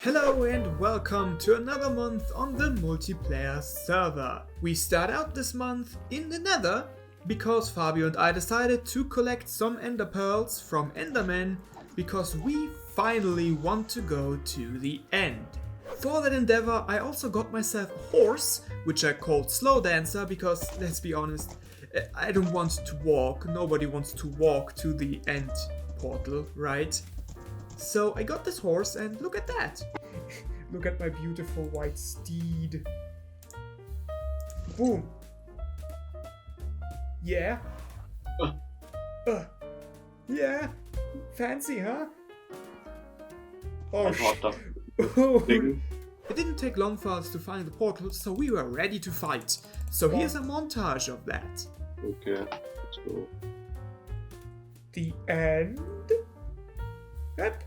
Hello and welcome to another month on the multiplayer server. We start out this month in the Nether because Fabio and I decided to collect some Ender Pearls from Enderman because we finally want to go to the end. For that endeavor I also got myself a horse, which I called Slow Dancer because, let's be honest, I don't want to walk. Nobody wants to walk to the end portal, right? So I got this horse and look at that. Look at my beautiful white steed. Boom. Yeah. Yeah. Fancy, huh? Oh, It didn't take long for us to find the portal, so we were ready to fight. So here's a montage of that. Okay, let's go. The end. Yep.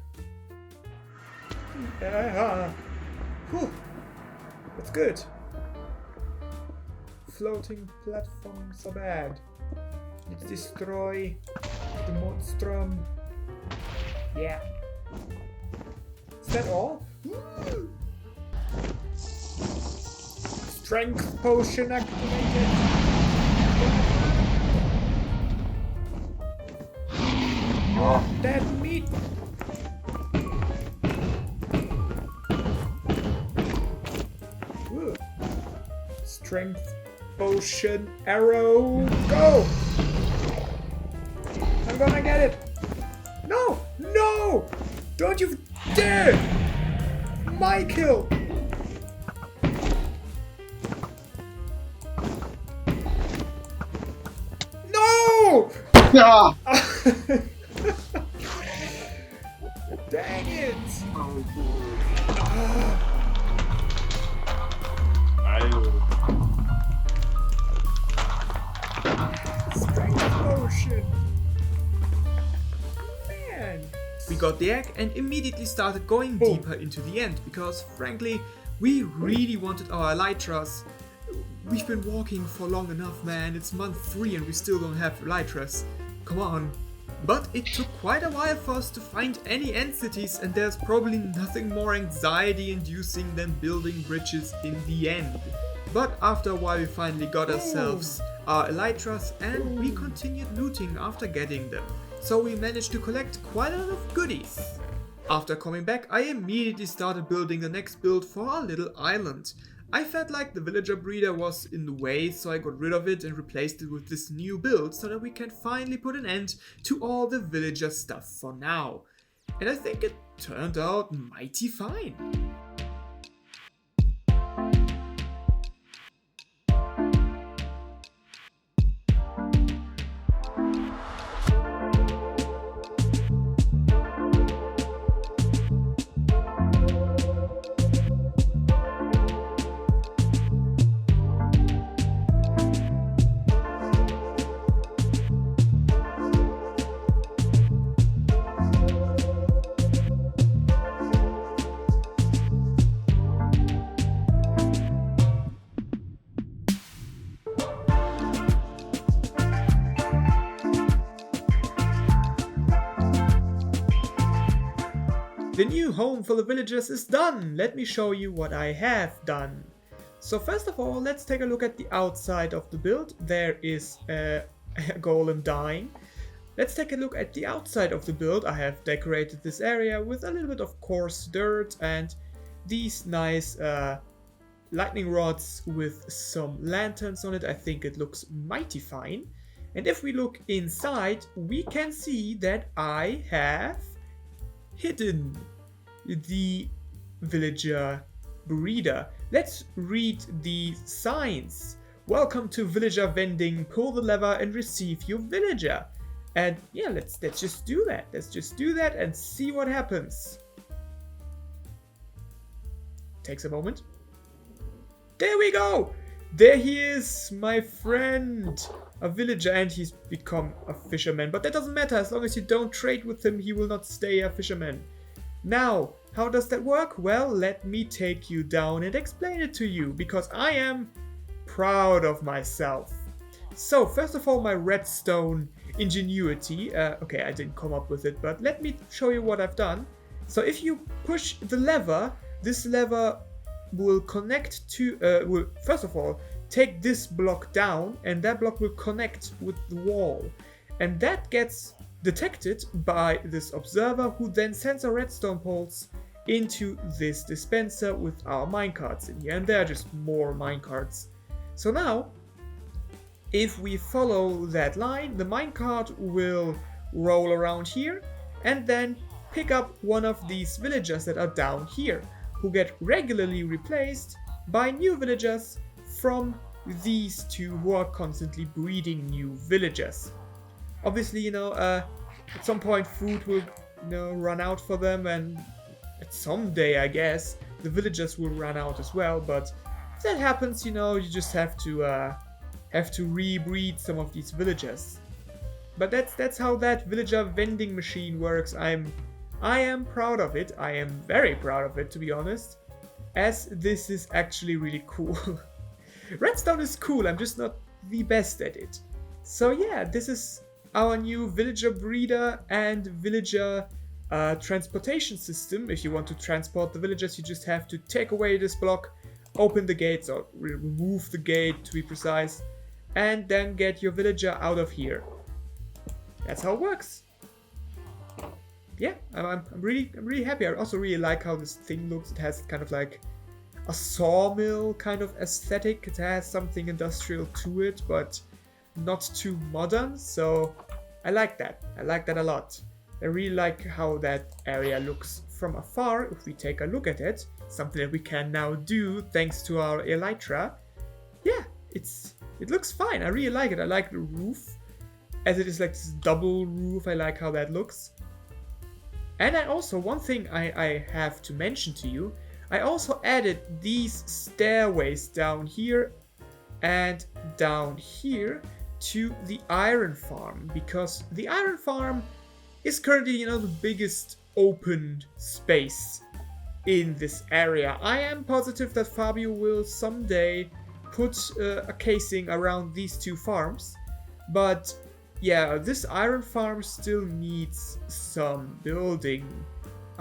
Whew. That's good. Floating platforms are bad. Let's destroy the monstrum. Yeah. Is that all? Strength potion activated. You're dead meat. Strength potion arrow, go! I'm gonna get it! No! No! Don't you dare! My kill! No! Yeah! Dang it! Strength potion! Man! We got the egg and immediately started going deeper into the end because, frankly, we really wanted our elytras. We've been walking for long enough, man. It's month 3 and we still don't have elytras. Come on. But it took quite a while for us to find any end cities, and there's probably nothing more anxiety-inducing than building bridges in the end. But after a while we finally got ourselves our elytras and we continued looting after getting them. So we managed to collect quite a lot of goodies. After coming back I immediately started building the next build for our little island. I felt like the villager breeder was in the way, so I got rid of it and replaced it with this new build so that we can finally put an end to all the villager stuff for now. And I think it turned out mighty fine. The new home for the villagers is done. Let me show you what I have done. So first of all, let's take a look at the outside of the build. There is a golem dying. Let's take a look at the outside of the build. I have decorated this area with a little bit of coarse dirt and these nice lightning rods with some lanterns on it. I think it looks mighty fine. And if we look inside, we can see that I have hidden the villager breeder. Let's read the signs. Welcome to villager vending. Pull the lever and receive your villager. And yeah, let's just do that. Let's just do that and see what happens. Takes a moment. There we go. There he is, my friend. A villager, and he's become a fisherman. But that doesn't matter. As long as you don't trade with him, he will not stay a fisherman. Now, how does that work? Well, let me take you down and explain it to you, because I am proud of myself. So, first of all, my redstone ingenuity. Okay, I didn't come up with it, but let me show you what I've done. So if you push the lever, this lever will connect to, will first of all take this block down, and that block will connect with the wall. And that gets detected by this observer, who then sends our redstone poles into this dispenser with our minecarts in here. And there are just more minecarts. So now, if we follow that line, the minecart will roll around here and then pick up one of these villagers that are down here, who get regularly replaced by new villagers from these two who are constantly breeding new villagers. Obviously, at some point food will, run out for them, and at some day, I guess, the villagers will run out as well. But if that happens, you just have to rebreed some of these villagers. But that's how that villager vending machine works. I am proud of it. I am very proud of it, to be honest, as this is actually really cool. Redstone is cool, I'm just not the best at it. So yeah, this is our new villager breeder and villager transportation system. If you want to transport the villagers, you just have to take away this block, open the gates, or remove the gate to be precise, and then get your villager out of here. That's how it works. Yeah, I'm really happy. I also really like how this thing looks. It has kind of like a sawmill kind of aesthetic. It has something industrial to it, but not too modern. So I like that. I like that a lot. I really like how that area looks from afar. If we take a look at it, something that we can now do thanks to our elytra. Yeah, it looks fine. I really like it. I like the roof, as it is like this double roof. I like how that looks. And I also, one thing I have to mention to you, I also added these stairways down here and down here to the iron farm, because the iron farm is currently, the biggest open space in this area. I am positive that Fabio will someday put a casing around these two farms, but yeah, this iron farm still needs some building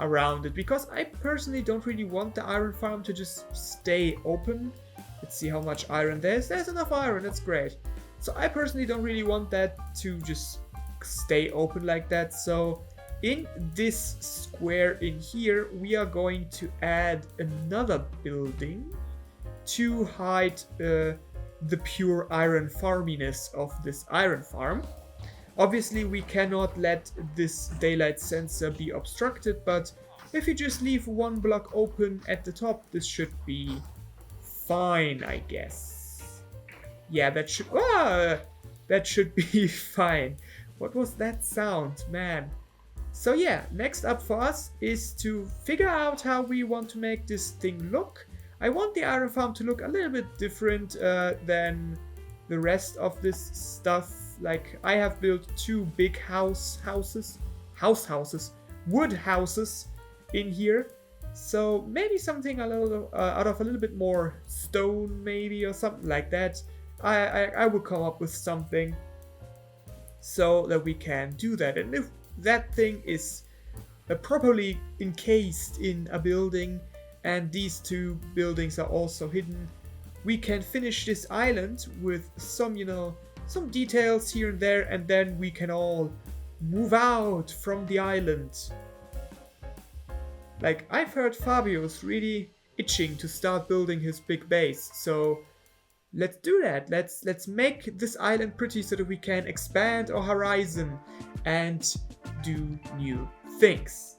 around it, because I personally don't really want the iron farm to just stay open. Let's see how much iron there is. There's enough iron, that's great. So I personally don't really want that to just stay open like that. So in this square in here, we are going to add another building to hide the pure iron farminess of this iron farm. Obviously, we cannot let this daylight sensor be obstructed, but if you just leave one block open at the top, this should be fine, I guess. Yeah, that should be fine. What was that sound, man? So yeah, next up for us is to figure out how we want to make this thing look. I want the iron farm to look a little bit different than the rest of this stuff. Like, I have built two big wood houses in here. So maybe something a little out of a little bit more stone, maybe, or something like that. I will come up with something so that we can do that. And if that thing is properly encased in a building, and these two buildings are also hidden, we can finish this island with some, some details here and there, and then we can all move out from the island. Like, I've heard Fabio's really itching to start building his big base, so let's do that. Let's make this island pretty so that we can expand our horizon and do new things.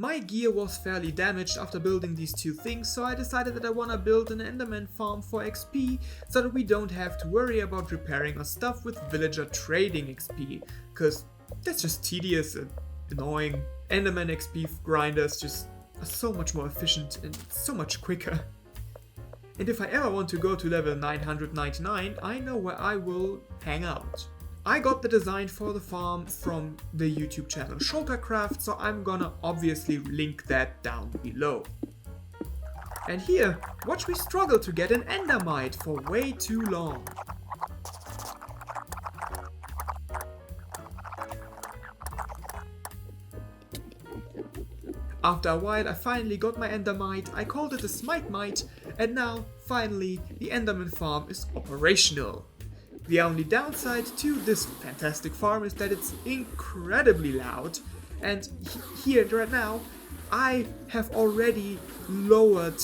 my gear was fairly damaged after building these two things, so I decided that I wanna build an Enderman farm for XP, so that we don't have to worry about repairing our stuff with villager trading XP, cause that's just tedious and annoying. Enderman XP grinders just are so much more efficient and so much quicker. And if I ever want to go to level 999, I know where I will hang out. I got the design for the farm from the YouTube channel Shulkercraft, so I'm gonna obviously link that down below. And here, watch me struggle to get an endermite for way too long. After a while I finally got my endermite, I called it a smite mite, and now, finally, the Enderman farm is operational. The only downside to this fantastic farm is that it's incredibly loud, and here right now I have already lowered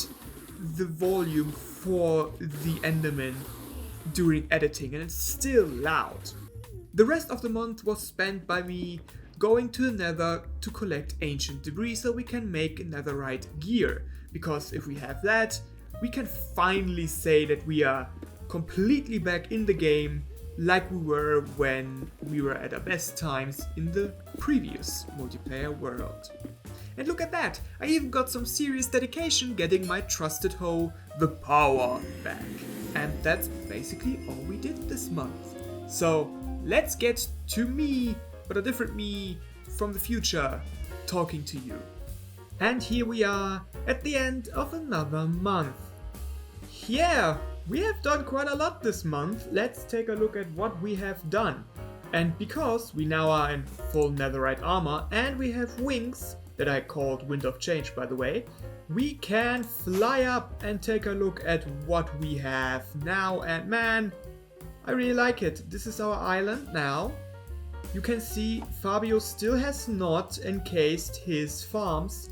the volume for the Enderman during editing, and it's still loud. The rest of the month was spent by me going to the nether to collect ancient debris so we can make netherite gear, because if we have that, we can finally say that we are completely back in the game like we were when we were at our best times in the previous multiplayer world. And look at that, I even got some serious dedication getting my trusted hoe, the power, back. And that's basically all we did this month. So let's get to me, but a different me from the future, talking to you. And here we are at the end of another month. Yeah, we have done quite a lot this month. Let's take a look at what we have done. And because we now are in full netherite armor and we have wings, that I called Wind of Change by the way, we can fly up and take a look at what we have now, and man, I really like it. This is our island now. You can see Fabio still has not encased his farms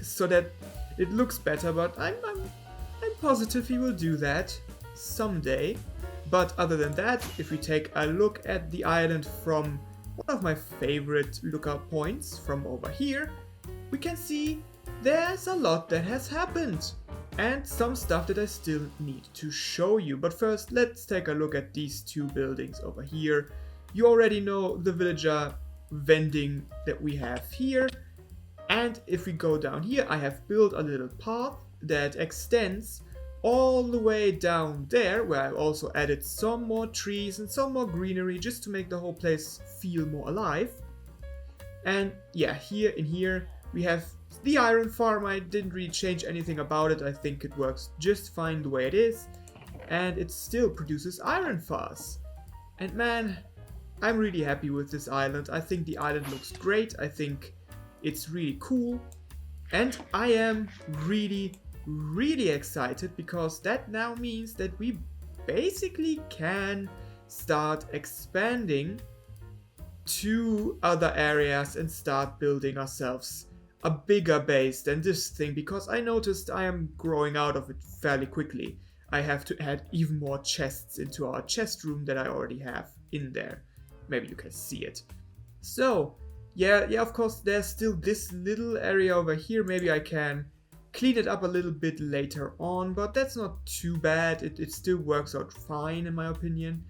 so that it looks better, but I'm positive he will do that someday. But other than that, if we take a look at the island from one of my favorite lookout points from over here, we can see there's a lot that has happened and some stuff that I still need to show you. But first, let's take a look at these two buildings over here. You already know the villager vending that we have here. And if we go down here, I have built a little path that extends all the way down there, where I also added some more trees and some more greenery just to make the whole place feel more alive. And yeah, here we have the iron farm. I didn't really change anything about it. I think it works just fine the way it is. And it still produces iron for us. And man, I'm really happy with this island. I think the island looks great. I think it's really cool. And I am really excited because that now means that we basically can start expanding to other areas and start building ourselves a bigger base than this thing, because I noticed I am growing out of it fairly quickly. I have to add even more chests into our chest room that I already have in there. Maybe you can see it. So yeah, of course there's still this little area over here. Maybe I can clean it up a little bit later on, but that's not too bad. It still works out fine in my opinion,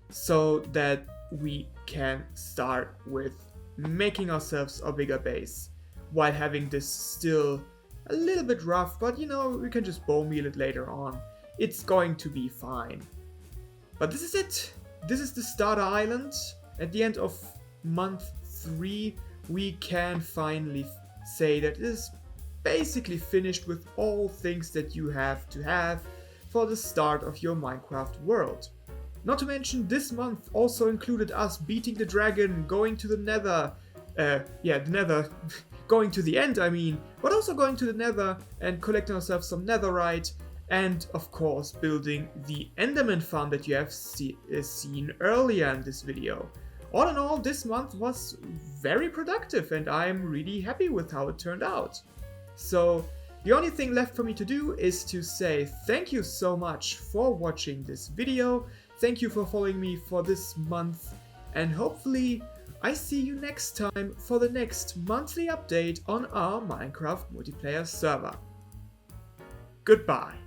so that we can start with making ourselves a bigger base while having this still a little bit rough, but you know, we can just bone meal it later on. It's going to be fine. But this is it. This is the starter island. At the end of month 3, we can finally say that it is basically finished with all things that you have to have for the start of your Minecraft world. Not to mention, this month also included us beating the dragon, going to the nether, the nether, going to the end I mean, but also going to the nether and collecting ourselves some netherite, and of course building the Enderman farm that you have seen earlier in this video. All in all, this month was very productive and I'm really happy with how it turned out. So the only thing left for me to do is to say thank you so much for watching this video. Thank you for following me for this month, and hopefully I see you next time for the next monthly update on our Minecraft multiplayer server. Goodbye.